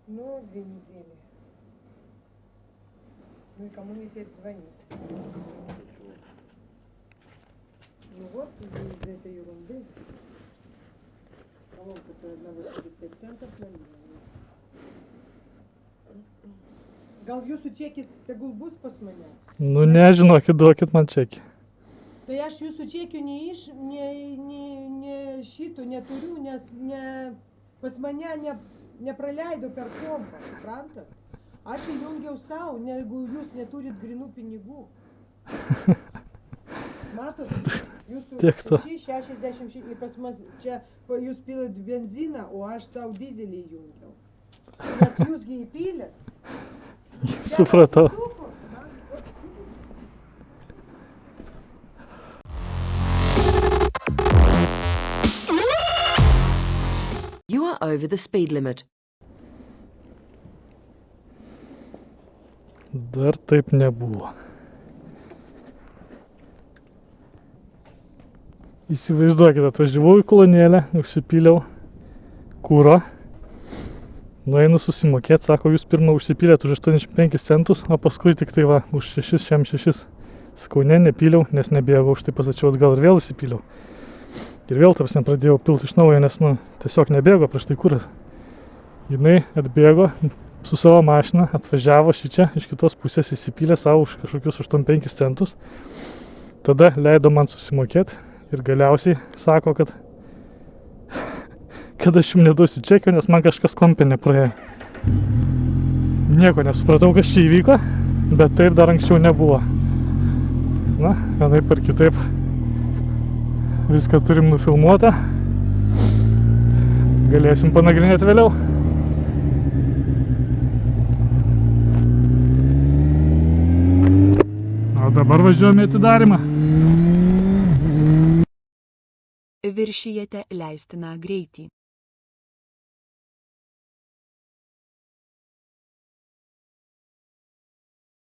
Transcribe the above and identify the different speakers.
Speaker 1: Ну, 2 недели. Ну и кому мне теперь звонить? Ну вот, из-за этой ерунды. Колонка-то на 85 центов намерена. Gal jūsų čekis tegul bus pas mane?
Speaker 2: Nu, nežinokit, duokit man čekį.
Speaker 1: Tai aš jūsų čekių šito neturiu, nes pas mane nepraleido per kompą, suprantat? Aš įjungiau savo, jeigu jūs neturit grinų pinigų. Matot, jūsų 66 ir pas mas čia jūs pilat benziną, o aš savo dizelį įjungiau. Nes jūsgi įpylėt.
Speaker 2: Supratau.
Speaker 3: You are over the speed limit.
Speaker 2: Dar taip nebuvo. Įsivaizduokit, atvažiavau į kolonėlę, užsipyliau kūro. Nueinu susimokėti, sako, jūs pirmą užsipylėt už 85 centus, o paskui tik tai va, už 6,6. Sakau, nepyliau, nes nebėgau, už tai pasačiau atgal ir vėl įsipyliau. Ir vėl tarsi pradėjau pilti iš naujo, nes, tiesiog nebėgo prieš tai kuras. Jinai atbėgo su savo mašina, atvažiavo šičia, iš kitos pusės įsipylė savo už kažkokius 85 centus. Tada leido man susimokėti ir galiausiai sako, kad aš jums neduosiu čekio, nes man kažkas kompė nepraėjo. Nieko nesupratau, kas čia įvyko, bet taip dar anksčiau nebuvo. Na, vienaip ar kitaip viską turim nufilmuotą. Galėsim panagrinėti vėliau. O dabar važiuojame į atidarymą.
Speaker 4: Viršijate leistiną greitį.